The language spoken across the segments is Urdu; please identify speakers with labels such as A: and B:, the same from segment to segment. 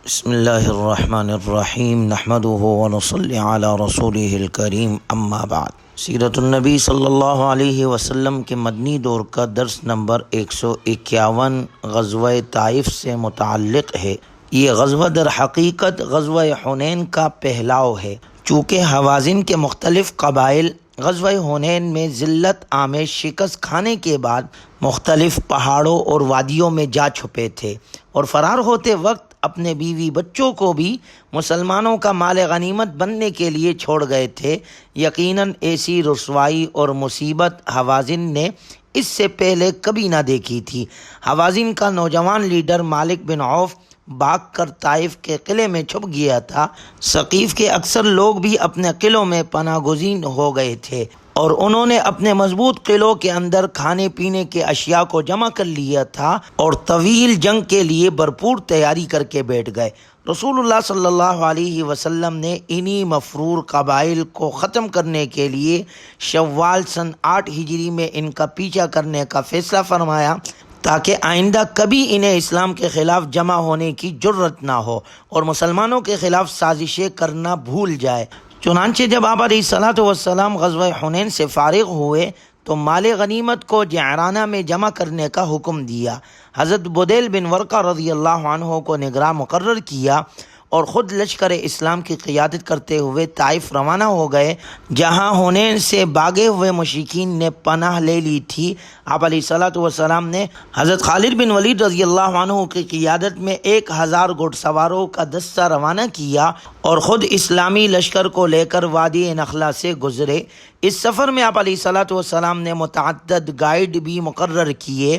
A: بسم اللہ الرحمن الرحیم نحمده ونصلی علی رسولہ الکریم اما بعد۔ سیرت النبی صلی اللہ علیہ وسلم کے مدنی دور کا درس نمبر 151 غزوہ طائف سے متعلق ہے۔ یہ غزوہ در حقیقت غزوہ حنین کا پہلاؤ ہے، چونکہ حوازن کے مختلف قبائل غزوہ حنین میں ذلت آمیز شکست کھانے کے بعد مختلف پہاڑوں اور وادیوں میں جا چھپے تھے اور فرار ہوتے وقت اپنے بیوی بچوں کو بھی مسلمانوں کا مال غنیمت بننے کے لیے چھوڑ گئے تھے۔ یقیناً ایسی رسوائی اور مصیبت حوازن نے اس سے پہلے کبھی نہ دیکھی تھی۔ حوازن کا نوجوان لیڈر مالک بن عوف بھاگ کر طائف کے قلعے میں چھپ گیا تھا۔ ثقیف کے اکثر لوگ بھی اپنے قلعوں میں پناہ گزین ہو گئے تھے اور انہوں نے اپنے مضبوط قلعوں کے اندر کھانے پینے کے اشیاء کو جمع کر لیا تھا اور طویل جنگ کے لیے بھرپور تیاری کر کے بیٹھ گئے۔ رسول اللہ صلی اللہ علیہ وسلم نے انہی مفرور قبائل کو ختم کرنے کے لیے شوال سن 8 ہجری میں ان کا پیچھا کرنے کا فیصلہ فرمایا تاکہ آئندہ کبھی انہیں اسلام کے خلاف جمع ہونے کی جرت نہ ہو اور مسلمانوں کے خلاف سازشیں کرنا بھول جائے۔ چنانچہ جب آپ علیہ الصلوۃ والسلام غزوہ حنین سے فارغ ہوئے تو مال غنیمت کو جعرانہ میں جمع کرنے کا حکم دیا۔ حضرت بدیل بن ورقہ رضی اللہ عنہ کو نگراں مقرر کیا اور خود لشکر اسلام کی قیادت کرتے ہوئے طائف روانہ ہو گئے، جہاں حنین سے بھاگے ہوئے مشرکین نے پناہ لے لی تھی۔ آپ علیہ الصلوۃ والسلام نے حضرت خالد بن ولید رضی اللہ عنہ کی قیادت میں 1000 گھڑ سواروں کا دستہ روانہ کیا اور خود اسلامی لشکر کو لے کر وادی نخلا سے گزرے۔ اس سفر میں آپ علیہ الصلوۃ والسلام نے متعدد گائیڈ بھی مقرر کیے،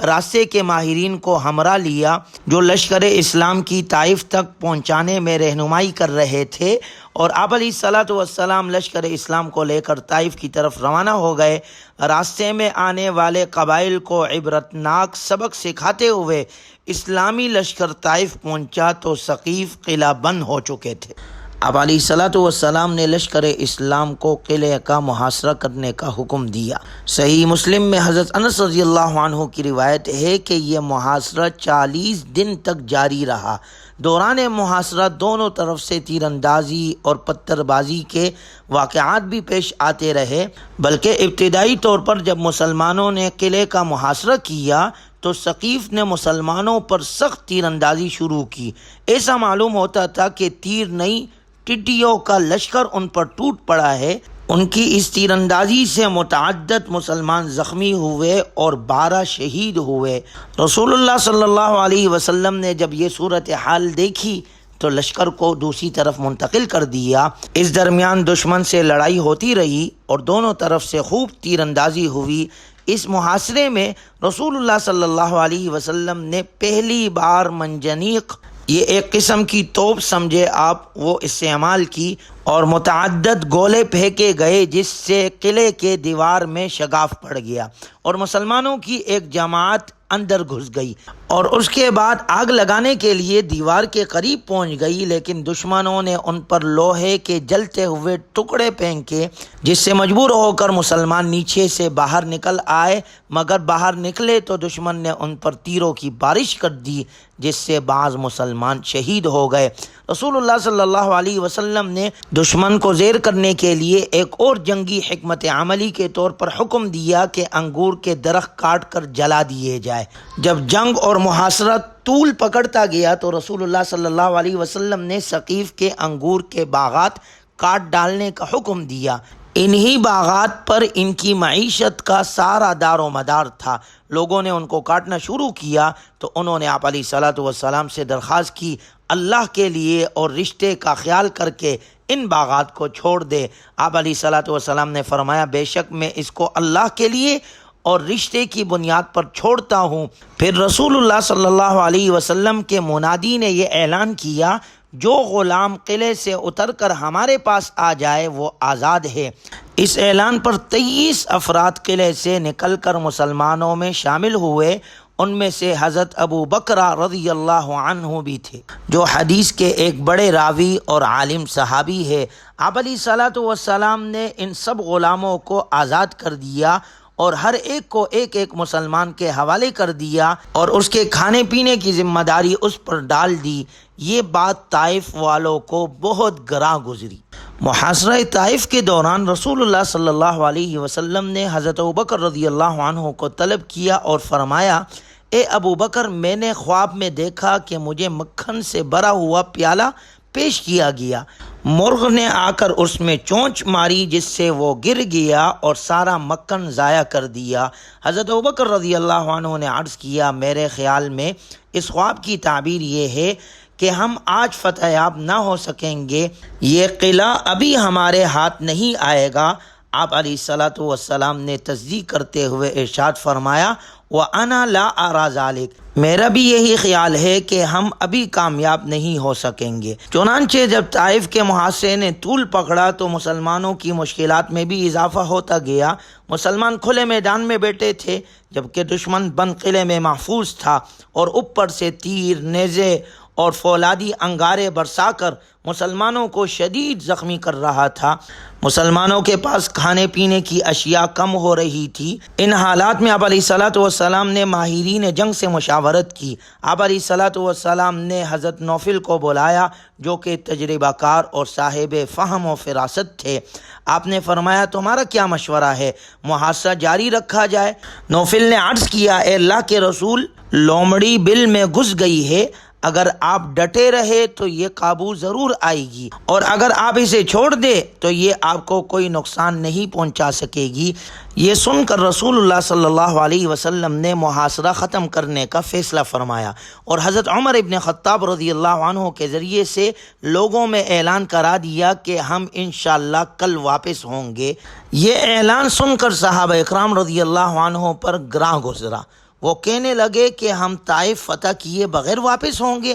A: راستے کے ماہرین کو ہمراہ لیا جو لشکر اسلام کی طائف تک پہنچانے میں رہنمائی کر رہے تھے، اور آپ علیہ الصلوۃ والسلام لشکر اسلام کو لے کر طائف کی طرف روانہ ہو گئے۔ راستے میں آنے والے قبائل کو عبرتناک سبق سکھاتے ہوئے اسلامی لشکر طائف پہنچا تو ثقیف قلعہ بند ہو چکے تھے۔ آپ علیہ الصلوۃ والسلام نے لشکر اسلام کو قلعے کا محاصرہ کرنے کا حکم دیا۔ صحیح مسلم میں حضرت انس رضی اللہ عنہ کی روایت ہے کہ یہ محاصرہ 40 دن تک جاری رہا۔ دوران محاصرہ دونوں طرف سے تیر اندازی اور پتھر بازی کے واقعات بھی پیش آتے رہے، بلکہ ابتدائی طور پر جب مسلمانوں نے قلعے کا محاصرہ کیا تو ثقیف نے مسلمانوں پر سخت تیر اندازی شروع کی۔ ایسا معلوم ہوتا تھا کہ تیر نہیں، ٹڈیوں کا لشکر ان پر ٹوٹ پڑا ہے۔ ان کی اس تیر اندازی سے متعدد مسلمان زخمی ہوئے اور 12 شہید ہوئے۔ رسول اللہ صلی اللہ علیہ وسلم نے جب یہ صورتحال دیکھی تو لشکر کو دوسری طرف منتقل کر دیا۔ اس درمیان دشمن سے لڑائی ہوتی رہی اور دونوں طرف سے خوب تیر اندازی ہوئی۔ اس محاصرے میں رسول اللہ صلی اللہ علیہ وسلم نے پہلی بار منجنیق، یہ ایک قسم کی توپ سمجھے آپ، وہ استعمال کی اور متعدد گولے پھینکے گئے، جس سے قلعے کے دیوار میں شگاف پڑ گیا اور مسلمانوں کی ایک جماعت اندر گھس گئی اور اس کے بعد آگ لگانے کے لیے دیوار کے قریب پہنچ گئی، لیکن دشمنوں نے ان پر لوہے کے جلتے ہوئے ٹکڑے پھینکے، جس سے مجبور ہو کر مسلمان نیچے سے باہر نکل آئے، مگر باہر نکلے تو دشمن نے ان پر تیروں کی بارش کر دی، جس سے بعض مسلمان شہید ہو گئے۔ رسول اللہ صلی اللہ علیہ وسلم نے دشمن کو زیر کرنے کے لیے ایک اور جنگی حکمت عملی کے طور پر حکم دیا کہ انگور کے درخت کاٹ کر جلا دیے جائے۔ جب جنگ اور محاصرہ طول پکڑتا گیا تو رسول اللہ صلی اللہ علیہ وسلم نے ثقیف کے انگور کے باغات کاٹ ڈالنے کا حکم دیا۔ انہی باغات پر ان کی معیشت کا سارا دار و مدار تھا۔ لوگوں نے ان کو کاٹنا شروع کیا تو انہوں نے آپ علیہ الصلوۃ والسلام سے درخواست کی، اللہ کے لیے اور رشتے کا خیال کر کے ان باغات کو چھوڑ دے۔ آپ علیہ الصلوۃ والسلام نے فرمایا، بے شک میں اس کو اللہ کے لیے اور رشتے کی بنیاد پر چھوڑتا ہوں۔ پھر رسول اللہ صلی اللہ علیہ وسلم کے منادی نے یہ اعلان کیا، جو غلام قلعے سے اتر کر ہمارے پاس آ جائے وہ آزاد ہے۔ اس اعلان پر 23 افراد قلعے سے نکل کر مسلمانوں میں شامل ہوئے۔ ان میں سے حضرت ابو بکر رضی اللہ عنہ بھی تھے، جو حدیث کے ایک بڑے راوی اور عالم صحابی ہے۔ آپ علیہ الصلوۃ والسلام نے ان سب غلاموں کو آزاد کر دیا اور ہر ایک کو ایک ایک مسلمان کے حوالے کر دیا اور اس کے کھانے پینے کی ذمہ داری اس پر ڈال دی۔ یہ بات طائف والوں کو بہت گراں گزری۔ محاصرہ طائف کے دوران رسول اللہ صلی اللہ علیہ وسلم نے حضرت ابوبکر رضی اللہ عنہ کو طلب کیا اور فرمایا، اے ابوبکر، میں نے خواب میں دیکھا کہ مجھے مکھن سے بھرا ہوا پیالہ پیش کیا گیا، مرغ نے آ کر اس میں چونچ ماری جس سے وہ گر گیا اور سارا مکھن ضائع کر دیا۔ حضرت ابوبکر رضی اللہ عنہ نے عرض کیا، میرے خیال میں اس خواب کی تعبیر یہ ہے کہ ہم آج فتح یاب نہ ہو سکیں گے، یہ قلعہ ابھی ہمارے ہاتھ نہیں آئے گا۔ آپ علیہ الصلاۃ والسلام نے تصدیق کرتے ہوئے ارشاد فرمایا، وَأَنَا لَا أَرَى ذَلِكَ، میرا بھی یہی خیال ہے کہ ہم ابھی کامیاب نہیں ہو سکیں گے۔ چنانچہ جب طائف کے محاصرے نے طول پکڑا تو مسلمانوں کی مشکلات میں بھی اضافہ ہوتا گیا۔ مسلمان کھلے میدان میں بیٹھے تھے جبکہ دشمن بند قلعے میں محفوظ تھا اور اوپر سے تیر، نیزے اور فولادی انگارے برسا کر مسلمانوں کو شدید زخمی کر رہا تھا۔ مسلمانوں کے پاس کھانے پینے کی اشیاء کم ہو رہی تھی۔ ان حالات میں آپ علیہ الصلاۃ والسلام نے ماہرین جنگ سے مشاورت کی۔ آپ علیہ الصلاۃ والسلام نے حضرت نوفل کو بلایا جو کہ تجربہ کار اور صاحب فہم و فراست تھے۔ آپ نے فرمایا، تمہارا کیا مشورہ ہے، محاصرہ جاری رکھا جائے؟ نوفل نے عرض کیا، اے اللہ کے رسول، لومڑی بل میں گھس گئی ہے، اگر آپ ڈٹے رہے تو یہ قابو ضرور آئے گی، اور اگر آپ اسے چھوڑ دے تو یہ آپ کو کوئی نقصان نہیں پہنچا سکے گی۔ یہ سن کر رسول اللہ صلی اللہ علیہ وسلم نے محاصرہ ختم کرنے کا فیصلہ فرمایا اور حضرت عمر ابن خطاب رضی اللہ عنہ کے ذریعے سے لوگوں میں اعلان کرا دیا کہ ہم انشاءاللہ کل واپس ہوں گے۔ یہ اعلان سن کر صحابہ اکرام رضی اللہ عنہ پر گراں گزرا۔ وہ کہنے لگے کہ ہم طائف فتح کیے بغیر واپس ہوں گے۔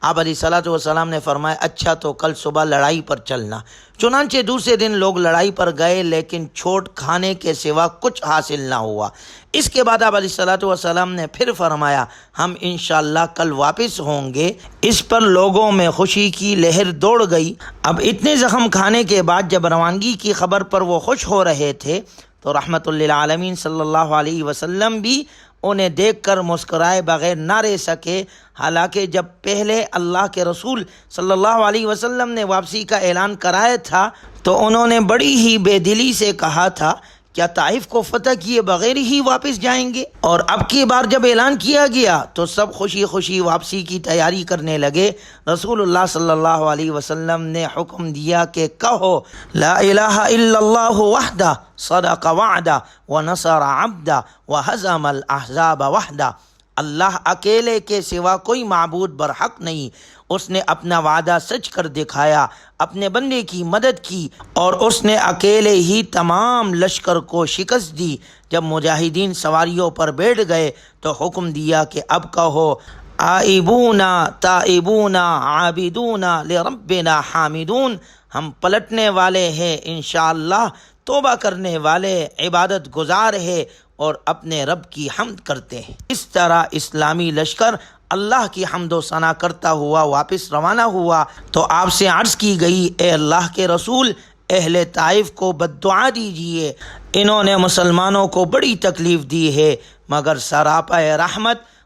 A: آپ علیہ الصلاۃ والسلام نے فرمایا، اچھا تو کل صبح لڑائی پر چلنا۔ چنانچہ دوسرے دن لوگ لڑائی پر گئے لیکن چھوٹ کھانے کے سوا کچھ حاصل نہ ہوا۔ اس کے بعد آپ علیہ الصلاۃ والسلام نے پھر فرمایا، ہم انشاءاللہ کل واپس ہوں گے۔ اس پر لوگوں میں خوشی کی لہر دوڑ گئی۔ اب اتنے زخم کھانے کے بعد جب روانگی کی خبر پر وہ خوش ہو رہے تھے تو رحمت للعالمین صلی اللہ علیہ وسلم بھی انہیں دیکھ کر مسکرائے بغیر نہ رہ سکے۔ حالانکہ جب پہلے اللہ کے رسول صلی اللہ علیہ وسلم نے واپسی کا اعلان کرایا تھا تو انہوں نے بڑی ہی بے دلی سے کہا تھا، کیا طائف کو فتح کیے بغیر ہی واپس جائیں گے؟ اور اب کی بار جب اعلان کیا گیا تو سب خوشی خوشی واپسی کی تیاری کرنے لگے۔ رسول اللہ صلی اللہ علیہ وسلم نے حکم دیا کہ کہو، لا الہ الا اللہ وحدہ صدق وعدہ ونصر عبدہ وہزم الاحزاب وحدہ۔ اللہ اکیلے کے سوا کوئی معبود برحق نہیں، اس نے اپنا وعدہ سچ کر دکھایا، اپنے بندے کی مدد کی اور اس نے اکیلے ہی تمام لشکر کو شکست دی۔ جب مجاہدین سواریوں پر بیٹھ گئے تو حکم دیا کہ اب کہو، آئبونا تائبونا عابدونا لربنا حامدون، ہم پلٹنے والے ہیں انشاءاللہ، توبہ کرنے والے، عبادت گزار ہے اور اپنے رب کی حمد کرتے ہیں۔ اس طرح اسلامی لشکر اللہ کی حمد و ثنا کرتا ہوا واپس روانہ ہوا تو آپ سے عرض کی گئی، اے اللہ کے رسول، اہل طائف کو بد دعا دیجیے، انہوں نے مسلمانوں کو بڑی تکلیف دی ہے۔ مگر سراپا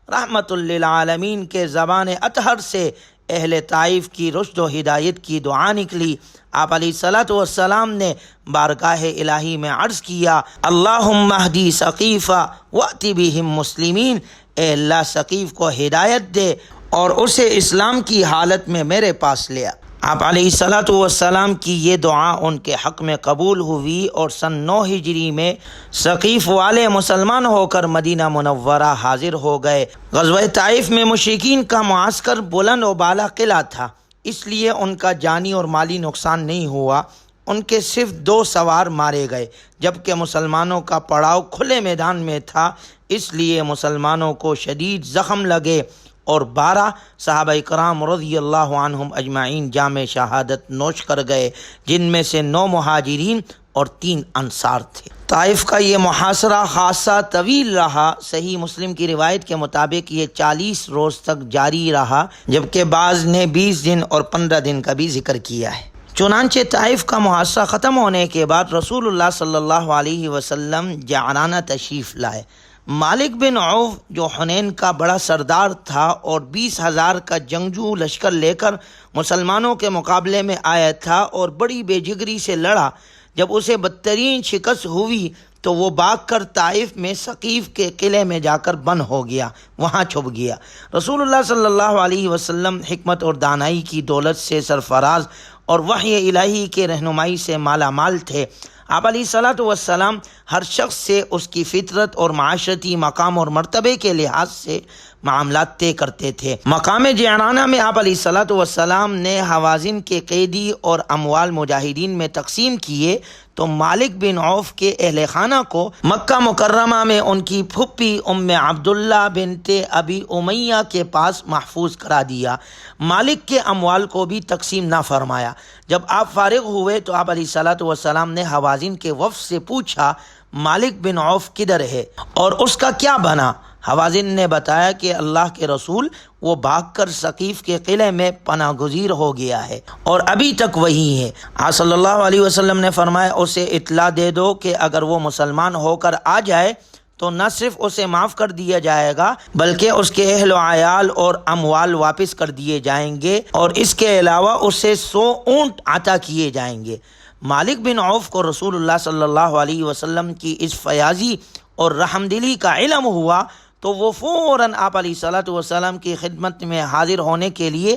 A: رحمت للعالمین کے زبان اطہر سے اہل طائف کی رشد و ہدایت کی دعا نکلی۔ آپ علیہ الصلاۃ والسلام نے بارگاہ الہی میں عرض کیا، اللہم اہدی ثقیفہ وأتی بہم مسلمین، اے اللہ ثقیف کو ہدایت دے اور اسے اسلام کی حالت میں میرے پاس لیا۔ آپ علیہ الصلاۃ والسلام کی یہ دعا ان کے حق میں قبول ہوئی اور سن 9 ہجری میں ثقیف والے مسلمان ہو کر مدینہ منورہ حاضر ہو گئے۔ غزوہ طائف میں مشرکین کا معسکر بلند و بالا قلعہ تھا، اس لیے ان کا جانی اور مالی نقصان نہیں ہوا۔ ان کے صرف 2 سوار مارے گئے جبکہ مسلمانوں کا پڑاؤ کھلے میدان میں تھا، اس لیے مسلمانوں کو شدید زخم لگے اور 12 صحابہ کرام رضی اللہ عنہم اجمعین جام شہادت نوش کر گئے، جن میں سے 9 مہاجرین اور 3 انصار تھے۔ طائف کا یہ محاصرہ خاصا طویل رہا۔ صحیح مسلم کی روایت کے مطابق یہ 40 روز تک جاری رہا، جبکہ بعض نے 20 دن اور 15 دن کا بھی ذکر کیا ہے۔ چنانچہ طائف کا محاصرہ ختم ہونے کے بعد رسول اللہ صلی اللہ علیہ وسلم جعرانہ تشریف لائے۔ مالک بن عوف جو حنین کا بڑا سردار تھا اور 20,000 کا جنگجو لشکر لے کر مسلمانوں کے مقابلے میں آیا تھا اور بڑی بے جگری سے لڑا، جب اسے بدترین شکست ہوئی تو وہ بھاگ کر طائف میں ثقیف کے قلعے میں جا کر بند ہو گیا، وہاں چھپ گیا۔ رسول اللہ صلی اللہ علیہ وسلم حکمت اور دانائی کی دولت سے سرفراز اور وحی الہی کے رہنمائی سے مالا مال تھے۔ آپ علیہ الصلاۃ والسلام ہر شخص سے اس کی فطرت اور معاشرتی مقام اور مرتبے کے لحاظ سے معاملات طے کرتے تھے۔ مقام جعرانہ میں آپ علیہ الصلاۃ والسلام نے حوازن کے قیدی اور اموال مجاہدین میں تقسیم کیے تو مالک بن عوف کے اہل خانہ کو مکہ مکرمہ میں ان کی پھپھی ام عبداللہ بنت ابی امیہ کے پاس محفوظ کرا دیا۔ مالک کے اموال کو بھی تقسیم نہ فرمایا۔ جب آپ فارغ ہوئے تو آپ علیہ الصلاۃ والسلام نے حوازن کے وفد سے پوچھا مالک بن عوف کدھر ہے اور اس کا کیا بنا؟ حوازن نے بتایا کہ اللہ کے رسول وہ بھاگ کر ثقیف کے قلعے میں پناہ گزیر ہو گیا ہے اور ابھی تک وہی ہے۔ آپ صلی اللہ علیہ وسلم نے فرمایا اسے اطلاع دے دو کہ اگر وہ مسلمان ہو کر آ جائے تو نہ صرف اسے معاف کر دیا جائے گا بلکہ اس کے اہل و عیال اور اموال واپس کر دیے جائیں گے اور اس کے علاوہ اسے 100 اونٹ عطا کیے جائیں گے۔ مالک بن عوف کو رسول اللہ صلی اللہ علیہ وسلم کی اس فیاضی اور رحم دلی کا علم ہوا تو وہ فوراً آپ علیہ الصلاۃ والسلام کی خدمت میں حاضر ہونے کے لیے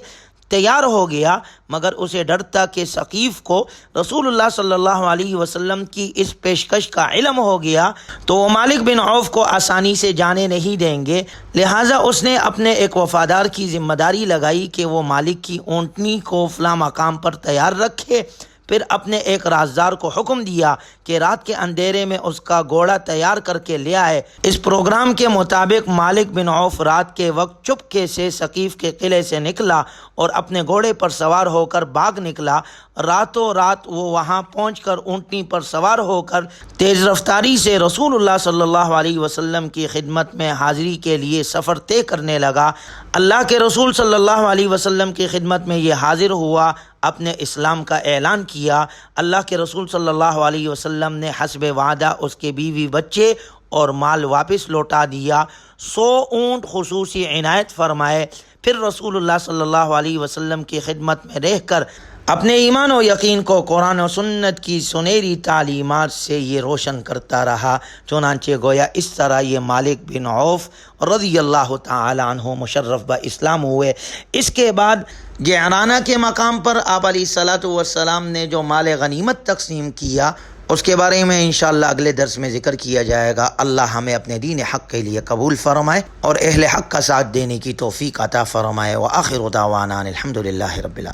A: تیار ہو گیا، مگر اسے ڈر تھا کہ ثقیف کو رسول اللہ صلی اللہ علیہ وسلم کی اس پیشکش کا علم ہو گیا تو وہ مالک بن عوف کو آسانی سے جانے نہیں دیں گے، لہٰذا اس نے اپنے ایک وفادار کی ذمہ داری لگائی کہ وہ مالک کی اونٹنی کو فلاں مقام پر تیار رکھے۔ پھر اپنے ایک رازدار کو حکم دیا کہ رات کے اندھیرے میں اس کا گھوڑا تیار کر کے لے آئے۔ اس پروگرام کے مطابق مالک بن عوف رات کے وقت چپکے سے ثقیف کے قلعے سے نکلا اور اپنے گھوڑے پر سوار ہو کر بھاگ نکلا۔ راتوں رات وہ وہاں پہنچ کر اونٹنی پر سوار ہو کر تیز رفتاری سے رسول اللہ صلی اللہ علیہ وسلم کی خدمت میں حاضری کے لیے سفر طے کرنے لگا۔ اللہ کے رسول صلی اللہ علیہ وسلم کی خدمت میں یہ حاضر ہوا، اپنے اسلام کا اعلان کیا۔ اللہ کے رسول صلی اللہ علیہ وسلم نے حسب وعدہ اس کے بیوی بچے اور مال واپس لوٹا دیا، 100 اونٹ خصوصی عنایت فرمائے۔ پھر رسول اللہ صلی اللہ علیہ وسلم کی خدمت میں رہ کر اپنے ایمان و یقین کو قرآن و سنت کی سنہری تعلیمات سے یہ روشن کرتا رہا، چنانچہ گویا اس طرح یہ مالک بن عوف رضی اللہ تعالی عنہ مشرف با اسلام ہوئے۔ اس کے بعد جعرانہ کے مقام پر آپ علیہ الصلاۃ والسلام نے جو مال غنیمت تقسیم کیا اس کے بارے میں انشاءاللہ اگلے درس میں ذکر کیا جائے گا۔ اللہ ہمیں اپنے دین حق کے لیے قبول فرمائے اور اہل حق کا ساتھ دینے کی توفیق عطا فرمائے۔ وآخر دعوانا الحمدللہ رب العالمین۔